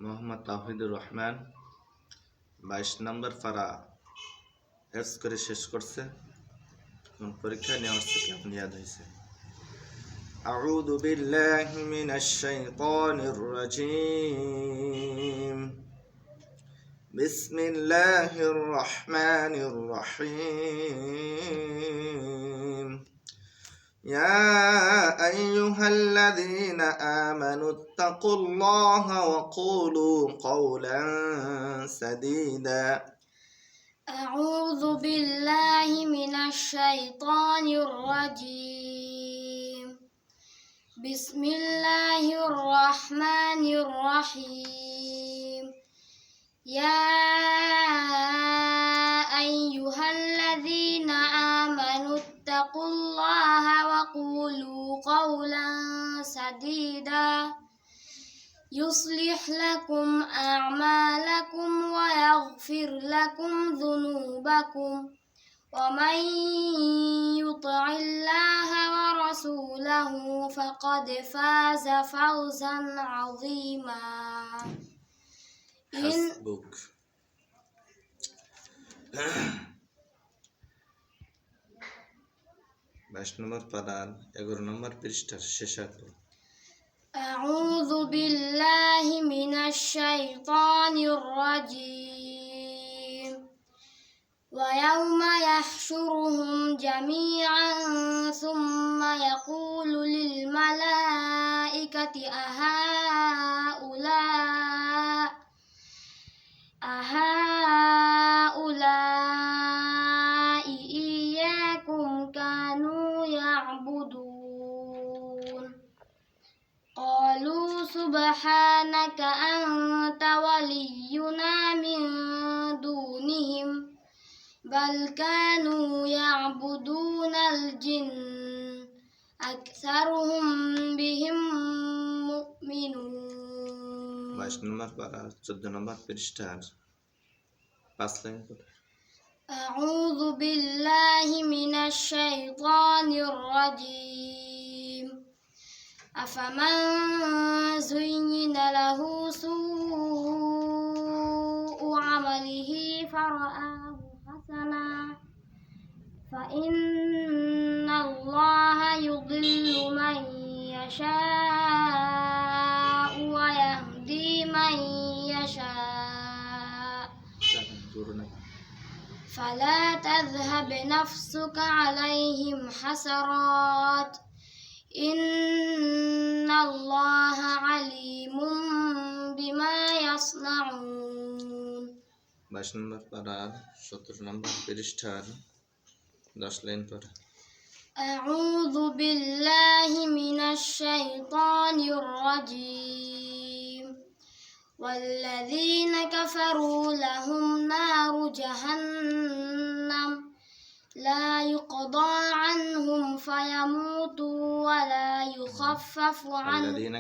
মোহাম্মদ তাওহিদুর রহমান 22 নম্বর পারা এস করে শেষ করছে। পরীক্ষা নেওয়ার থেকে আপনি ইয়াদ হয়েছে। أعوذ بالله من الشيطان الرجيم بسم الله الرحمن الرحيم يا أيها الذين آمنوا اتقوا الله وقولوا قولا سديدا أعوذ بالله من الشيطان الرجيم بسم الله الرحمن الرحيم يا أيها الذين آمنوا اتقوا الله وقولوا قولا سديدا يصلح لكم أعمالكم ويغفر لكم ذنوبكم ومن يطع الله ورسوله فقد فاز فوزا عظيما حسبك 22 নম্বর পারার 11 নম্বর পৃষ্ঠার শেষার্ধ। أعوذ بالله من الشيطان الرجيم ويوم يحشرهم جميعا ثم يقول للملائكة أهؤلاء إياكم كانوا يعبدون قالوا سبحانك أنت ولينا من دونهم بل كانوا يعبدون الجن أكثرهم بهم مؤمنون 22 নম্বর পারা 14 নম্বর পৃষ্ঠার 5 লাইন পড়ে। أعوذ بالله من الشيطان الرجيم أفمن زين له سوء عمله فرآه حسنا فإن الله يضل من يشاء ويهدي من يشاء فلا تذهب نفسك عليهم حسرات إن الله عليم بما يصنعون 22 নম্বর পারার 17 নম্বর পৃষ্ঠার 10 লাইন পড়ে। أعوذ بالله من الشيطان الرجيم والذين كفروا لهم نار جهنم لا يقضى عنهم فيموتوا ولا يخفف عنهم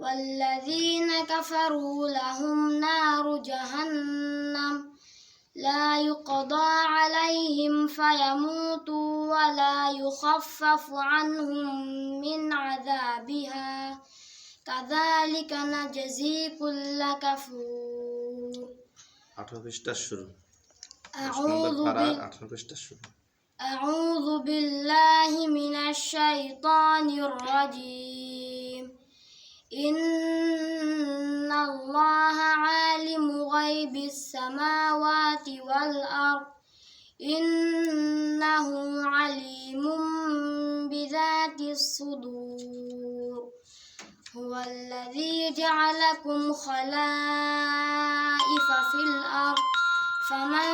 والذين كفروا لهم نار جهنم لا يقضى عليهم فيموتوا ولا يخفف عنهم من عذابها كذلك نجزي كل كفور 18 পৃষ্ঠার শুরু। أعوذ بالله من الشيطان الرجيم إن الله عالم غيب السماوات والأرض إنه عليم بذات الصدور هو الذي جعلكم خلائف في الأرض فمن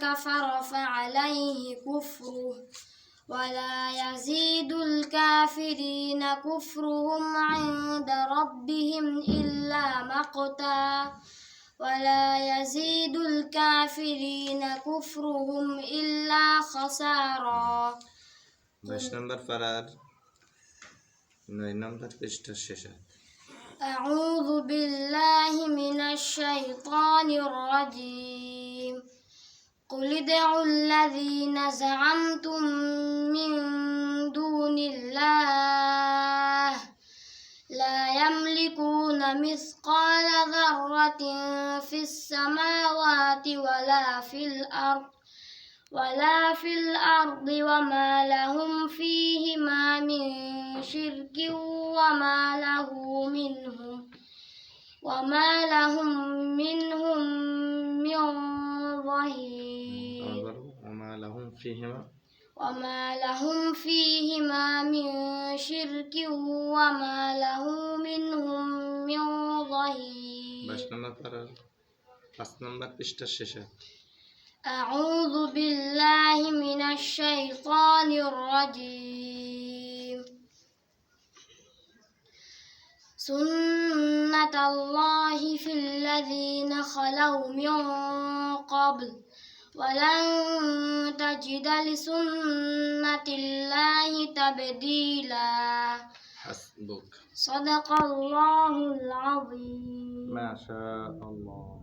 كفر فعليه كفره ولا يزيد الكافرين كفرهم عند ربهم إلا مقتا ولا يزيد الكافرين كفرهم إلا خسارا 22 নম্বর পারার 9 নম্বর পৃষ্ঠার শেষে। أعوذ بالله من الشيطان الرجيم قل ادعوا الذين زعمتم من دون الله لا يملكون مثقال ذرة في السماوات ولا في الأرض وما لهم فيهما من شرك وما له منهم من ظهير وما لهم فيهما من شرك وما له منهم من ظهير 5 নম্বর পৃষ্ঠার শেষে أعوذ بالله من الشيطان الرجيم سنة الله في الذين خلوا من قبل ولن تجد لسنة الله تبديلا حسبك صدق الله العظيم ما شاء الله